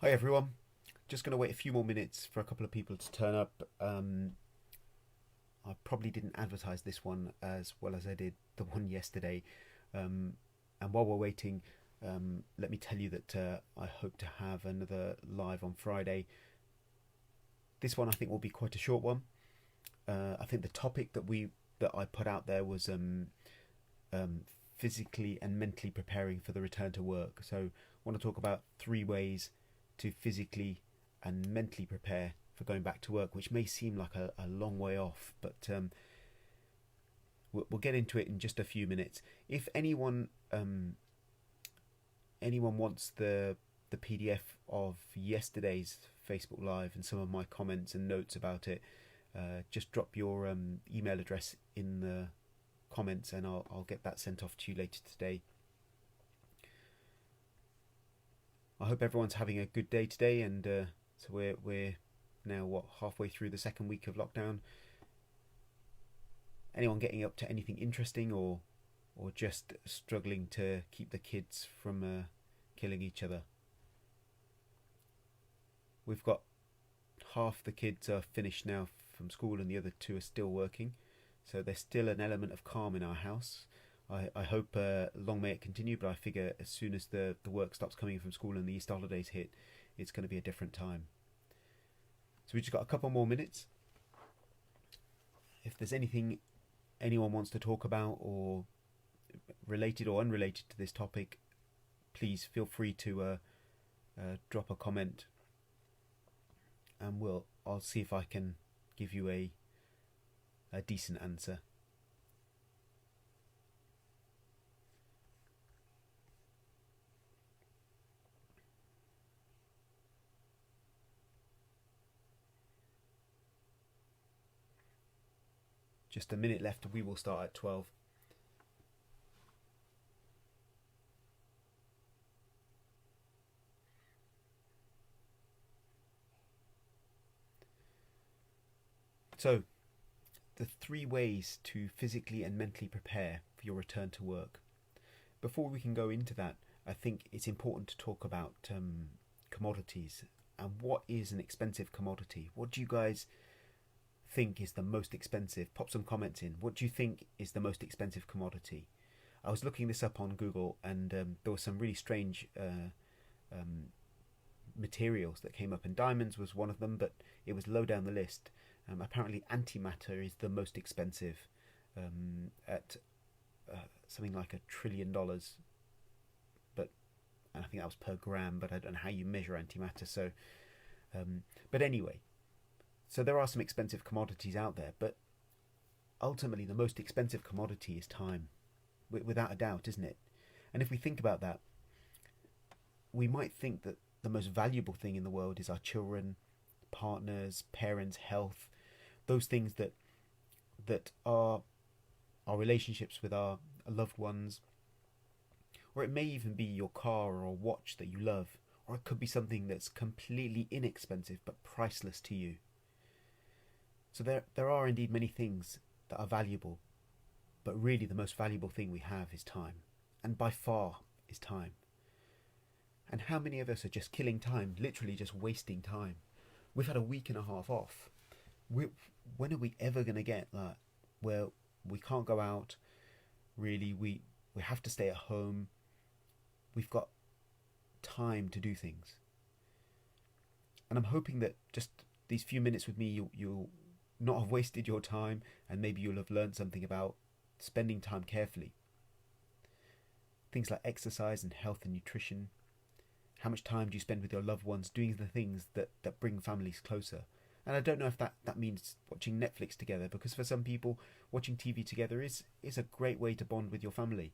Hi everyone. Just going to wait a few more minutes for a couple of people to turn up. I probably didn't advertise this one as well as I did the one yesterday. Um, and while we're waiting, let me tell you that I hope to have another live on Friday. This one I think will be quite a short one. I think the topic that I put out there was um, physically and mentally preparing for the return to work. So I want to talk about 3 ways to physically and mentally prepare for going back to work, which may seem like a long way off, but we'll get into it in just a few minutes. If anyone wants the PDF of yesterday's Facebook Live and some of my comments and notes about it, just drop your email address in the comments and I'll get that sent off to you later today. I hope everyone's having a good day today, and so we're now halfway through the second week of lockdown. Anyone getting up to anything interesting, or just struggling to keep the kids from killing each other? We've got half the kids are finished now from school, and the other two are still working. So there's still an element of calm in our house. I hope long may it continue, but I figure as soon as the work stops coming from school and the Easter holidays hit, it's going to be a different time. So we just got a couple more minutes. If there's anything anyone wants to talk about, or related or unrelated to this topic, please feel free to drop a comment, and I'll see if I can give you a decent answer. Just a minute left. We will start at 12. So, the 3 ways to physically and mentally prepare for your return to work. Before we can go into that, I think it's important to talk about commodities and what is an expensive commodity. What do you guys think is the most expensive? Pop some comments in. What do you think is the most expensive commodity? I was looking this up on Google, and there were some really strange um, materials that came up, and diamonds was one of them, but it was low down the list. Apparently, antimatter is the most expensive, at something like $1 trillion. But and I think that was per gram, but I don't know how you measure antimatter. So, but anyway, so there are some expensive commodities out there, but ultimately the most expensive commodity is time, without a doubt, isn't it? And if we think about that, we might think that the most valuable thing in the world is our children, partners, parents, health, those things that are our relationships with our loved ones, or it may even be your car or watch that you love, or it could be something that's completely inexpensive but priceless to you. So there are indeed many things that are valuable, but really the most valuable thing we have is time, and by far is time. And how many of us are just killing time, literally just wasting time? We've had a week and a half off. When are we ever going to get that where we can't go out? Really, we have to stay at home. We've got time to do things, and I'm hoping that just these few minutes with me, you'll not have wasted your time, and maybe you'll have learned something about spending time carefully. Things like exercise and health and nutrition. How much time do you spend with your loved ones doing the things that bring families closer? And I don't know if that means watching Netflix together, because for some people, watching TV together is a great way to bond with your family.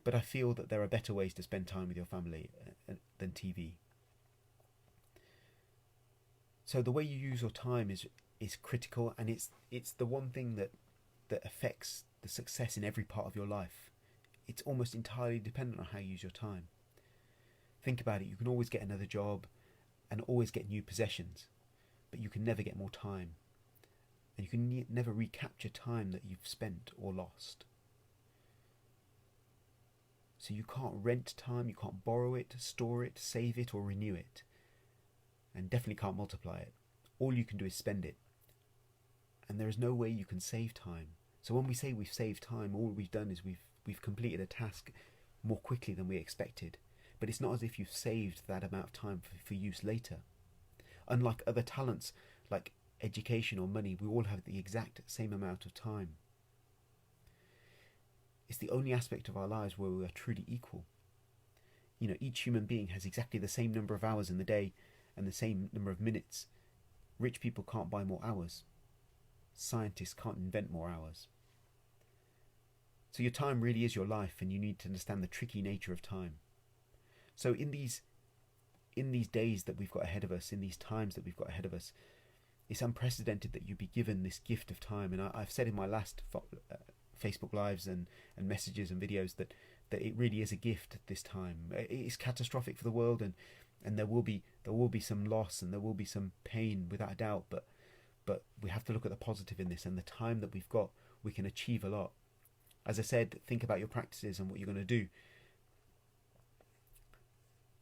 But I feel that there are better ways to spend time with your family than TV. So the way you use your time is critical, and it's the one thing that affects the success in every part of your life. It's almost entirely dependent on how you use your time. Think about it, you can always get another job and always get new possessions, but you can never get more time. And you can never recapture time that you've spent or lost. So you can't rent time, you can't borrow it, store it, save it, or renew it. and definitely can't multiply it. All you can do is spend it. And there is no way you can save time. So when we say we've saved time, all we've done is we've completed a task more quickly than we expected. But it's not as if you've saved that amount of time for use later. Unlike other talents like education or money, we all have the exact same amount of time. It's the only aspect of our lives where we are truly equal. You know, each human being has exactly the same number of hours in the day and the same number of minutes. Rich people can't buy more hours. Scientists can't invent more hours. So your time really is your life, and you need to understand the tricky nature of time. So in these days that we've got ahead of us, in these times that we've got ahead of us, it's unprecedented that you be given this gift of time. And I've said in my last Facebook Lives and messages and videos that it really is a gift at this time. It's catastrophic for the world, and there will be some loss and there will be some pain without a doubt. But we have to look at the positive in this, and the time that we've got, we can achieve a lot. As I said, think about your practices and what you're going to do.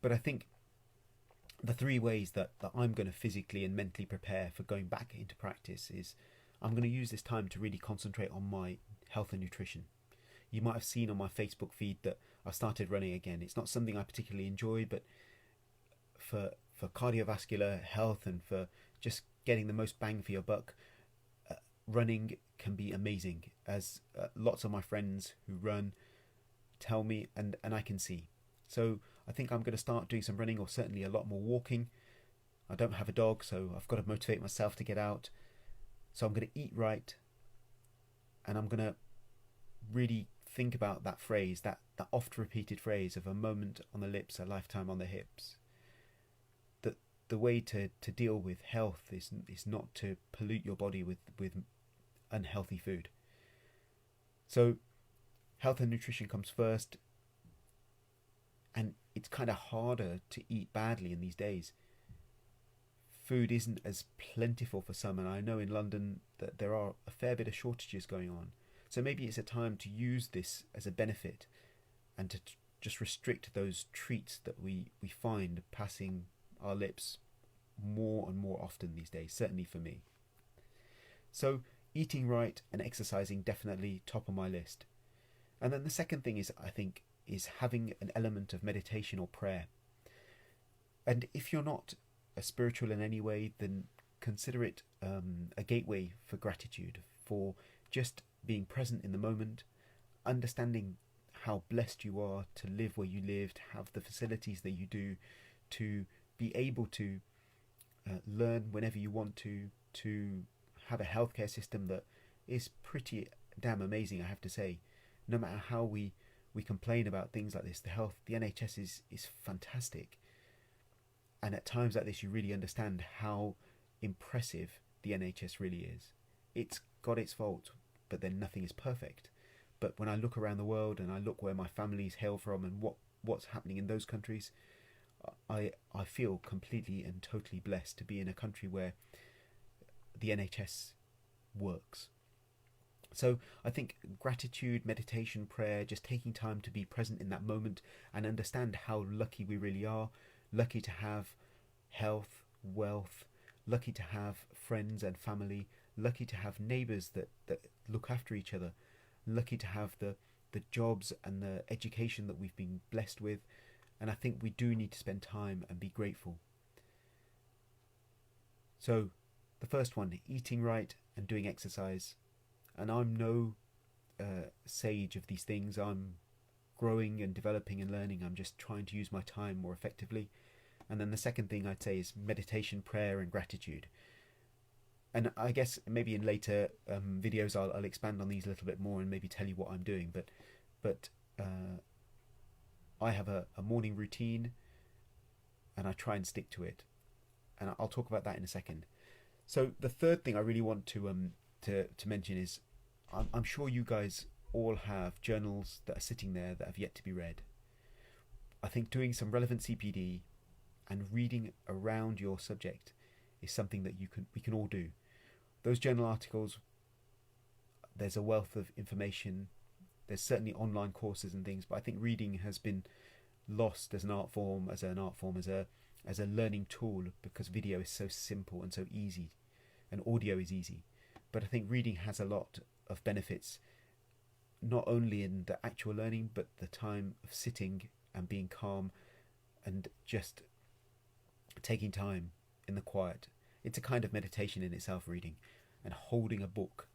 But I think the 3 ways that I'm going to physically and mentally prepare for going back into practice is I'm going to use this time to really concentrate on my health and nutrition. You might have seen on my Facebook feed that I started running again. It's not something I particularly enjoy, but for cardiovascular health and for just getting the most bang for your buck, running can be amazing, as lots of my friends who run tell me, and I can see. So I think I'm going to start doing some running, or certainly a lot more walking. I don't have a dog, so I've got to motivate myself to get out. So I'm going to eat right, and I'm going to really think about that phrase, that oft repeated phrase of a moment on the lips, a lifetime on the hips. That the way to deal with health is not to pollute your body with unhealthy food. So health and nutrition comes first, and it's kind of harder to eat badly in these days. Food isn't as plentiful for some, and I know in London that there are a fair bit of shortages going on. So maybe it's a time to use this as a benefit and to just restrict those treats that we find passing our lips more and more often these days, certainly for me. So eating right and exercising, definitely top of my list. And then the second thing is, I think, is having an element of meditation or prayer. And if you're not spiritual in any way, then consider it a gateway for gratitude, for just being present in the moment, understanding how blessed you are to live where you live, to have the facilities that you do, to be able to learn whenever you want to have a healthcare system that is pretty damn amazing, I have to say. No matter how we complain about things like this, the NHS is fantastic. And at times like this, you really understand how impressive the NHS really is. It's got its faults, but then nothing is perfect. But when I look around the world and I look where my families hail from and what's happening in those countries, I feel completely and totally blessed to be in a country where the NHS works. So I think gratitude, meditation, prayer, just taking time to be present in that moment and understand how lucky we really are, lucky to have health, wealth, lucky to have friends and family, lucky to have neighbours that look after each other, lucky to have the jobs and the education that we've been blessed with. And I think we do need to spend time and be grateful. So the first one, eating right and doing exercise. And I'm no sage of these things. I'm growing and developing and learning. I'm just trying to use my time more effectively. And then the second thing I'd say is meditation, prayer and gratitude. And I guess maybe in later videos I'll expand on these a little bit more and maybe tell you what I'm doing. But I have a morning routine and I try and stick to it. And I'll talk about that in a second. So the third thing I really want to mention is I'm sure you guys all have journals that are sitting there that have yet to be read. I think doing some relevant CPD and reading around your subject is something that we can all do. Those journal articles, there's a wealth of information. There's certainly online courses and things, but I think reading has been lost as an art form, as as a learning tool because video is so simple and so easy, and audio is easy. But I think reading has a lot of benefits, not only in the actual learning, but the time of sitting and being calm and just taking time in the quiet. It's a kind of meditation in itself, reading and holding a book.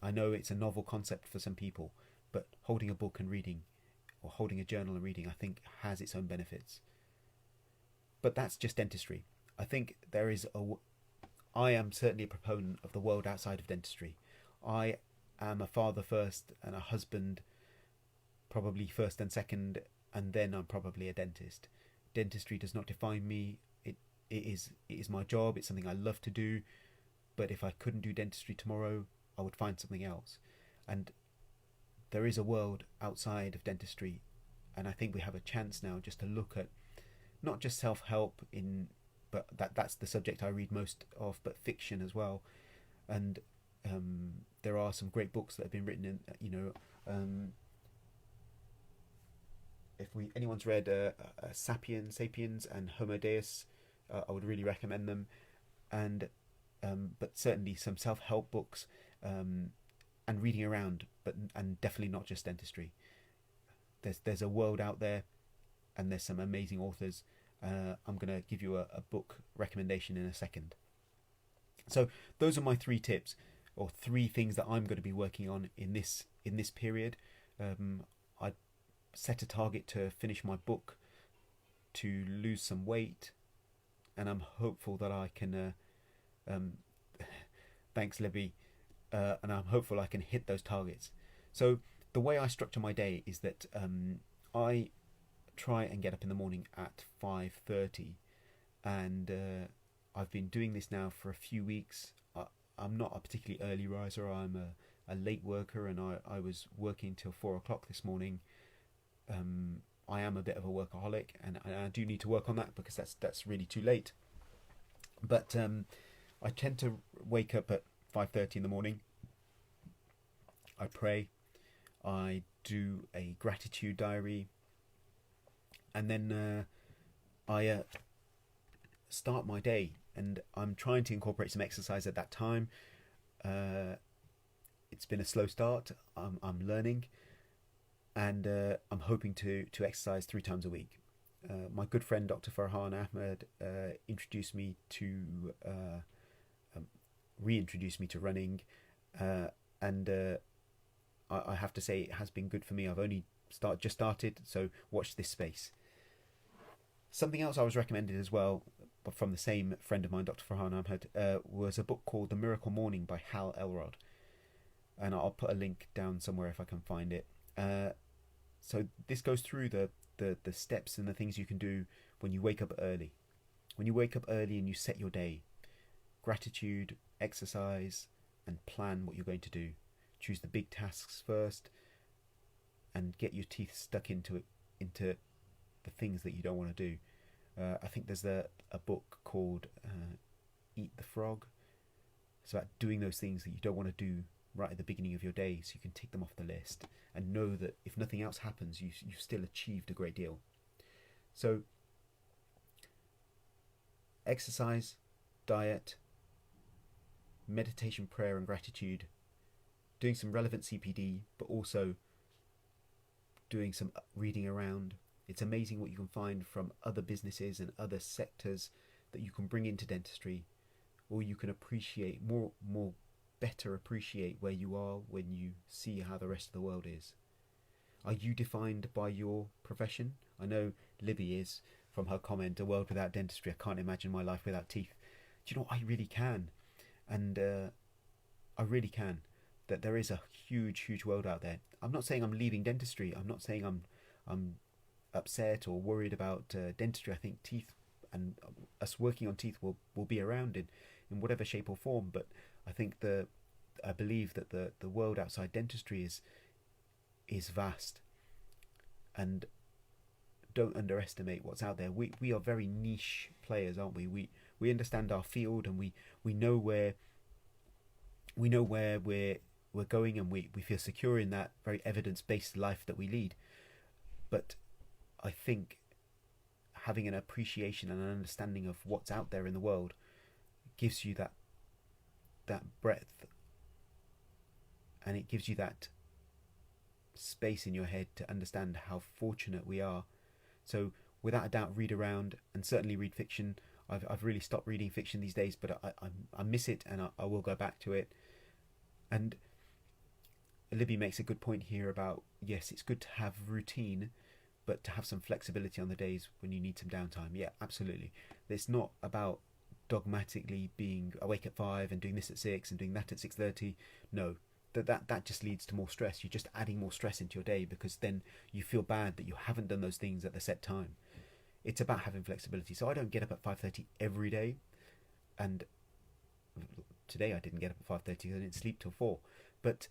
I know it's a novel concept for some people, but holding a book and reading, or holding a journal and reading, I think has its own benefits. But that's just dentistry. I think I am certainly a proponent of the world outside of dentistry. I am a father first and a husband probably first and second, and then I'm probably a dentist. Dentistry does not define me. It is my job. It's something I love to do. But if I couldn't do dentistry tomorrow, I would find something else. And there is a world outside of dentistry, and I think we have a chance now just to look at not just self-help but that's the subject I read most of, but fiction as well. And there are some great books that have been written in, if anyone's read Sapiens and Homo Deus, I would really recommend them. And but certainly some self-help books, and reading around, and definitely not just dentistry. There's a world out there, and there's some amazing authors. I'm going to give you a book recommendation in a second. So those are my 3 tips, or 3 things that I'm going to be working on in this period. I set a target to finish my book, to lose some weight, and I'm hopeful that I can. Thanks, Libby. And I'm hopeful I can hit those targets. So the way I structure my day is that I try and get up in the morning at 5:30, and I've been doing this now for a few weeks. I'm not a particularly early riser. I'm a late worker, and I was working till 4 o'clock this morning. I am a bit of a workaholic, and I do need to work on that because that's really too late. But I tend to wake up at 5:30 in the morning. I pray. I do a gratitude diary, and then I start my day. And I'm trying to incorporate some exercise at that time. It's been a slow start. I'm learning, and I'm hoping to exercise 3 times a week. My good friend Dr. Farhan Ahmed reintroduced me to running, and I have to say it has been good for me. I've only just started, so watch this space. Something else I was recommended as well, but from the same friend of mine, Dr. Farhan Ahmed, was a book called The Miracle Morning by Hal Elrod, and I'll put a link down somewhere if I can find it. So this goes through the steps and the things you can do when you wake up early. When you wake up early and you set your day, gratitude, exercise, and plan what you're going to do. Choose the big tasks first, and get your teeth stuck into the things that you don't want to do. I think there's a book called Eat the Frog. It's about doing those things that you don't want to do right at the beginning of your day, so you can tick them off the list and know that if nothing else happens, you've still achieved a great deal. So exercise, diet, meditation, prayer and gratitude, doing some relevant CPD, but also doing some reading around. It's amazing what you can find from other businesses and other sectors that you can bring into dentistry, or you can appreciate better appreciate where you are when you see how the rest of the world is. Are you defined by your profession? I know Libby is, from her comment, a world without dentistry. I can't imagine my life without teeth. Do you know what? I really can. And I really can. That there is a huge world out there. I'm not saying I'm leaving dentistry. I'm not saying I'm upset or worried about dentistry. I think teeth and us working on teeth will be around in whatever shape or form. But I believe that the world outside dentistry is vast, and don't underestimate what's out there. We are very niche players, aren't we? We understand our field, and we know where we're going, and we feel secure in that very evidence-based life that we lead. But I think having an appreciation and an understanding of what's out there in the world gives you that breadth, and it gives you that space in your head to understand how fortunate we are. So without a doubt, read around, and certainly read fiction. I've really stopped reading fiction these days, but I miss it, and I will go back to it. And Libby makes a good point here about, yes, it's good to have routine, but to have some flexibility on the days when you need some downtime. Yeah, absolutely. It's not about dogmatically being awake at 5 and doing this at 6 and doing that at 6:30. No, that just leads to more stress. You're just adding more stress into your day, because then you feel bad that you haven't done those things at the set time. It's about having flexibility. So I don't get up at 5:30 every day, and today I didn't get up at 5:30 because I didn't sleep till 4. But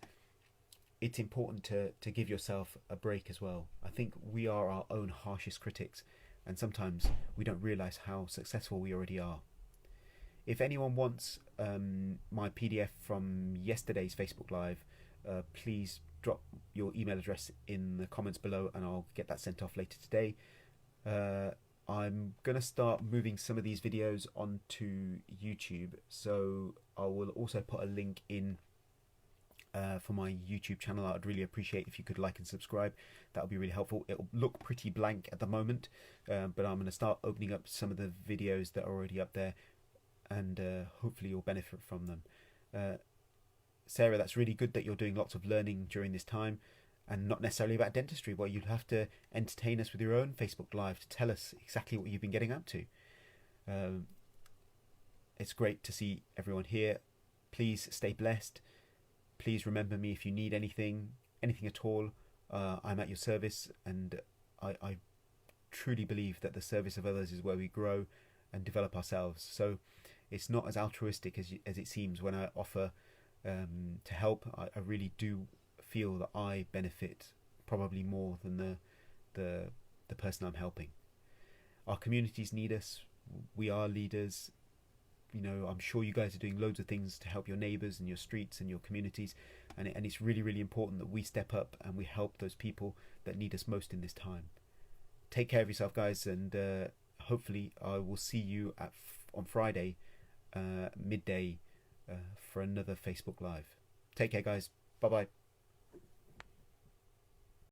it's important to give yourself a break as well. I think we are our own harshest critics, and sometimes we don't realise how successful we already are. If anyone wants my PDF from yesterday's Facebook Live, please drop your email address in the comments below, and I'll get that sent off later today. I'm going to start moving some of these videos onto YouTube, so I will also put a link in for my YouTube channel. I'd really appreciate if you could like and subscribe. That would be really helpful. It'll look pretty blank at the moment, but I'm going to start opening up some of the videos that are already up there, and hopefully you'll benefit from them. Sarah, that's really good that you're doing lots of learning during this time, and not necessarily about dentistry. Well, you'll have to entertain us with your own Facebook Live to tell us exactly what you've been getting up to. It's great to see everyone here. Please stay blessed. Please remember me if you need anything at all. I'm at your service, and I truly believe that the service of others is where we grow and develop ourselves. So it's not as altruistic as it seems when I offer to help. I really do feel that I benefit probably more than the person I'm helping. Our communities need us. We are leaders. You know, I'm sure you guys are doing loads of things to help your neighbours and your streets and your communities, and it's really, really important that we step up and we help those people that need us most in this time. Take care of yourself, guys, and hopefully I will see you on Friday midday for another Facebook Live. Take care, guys. Bye bye.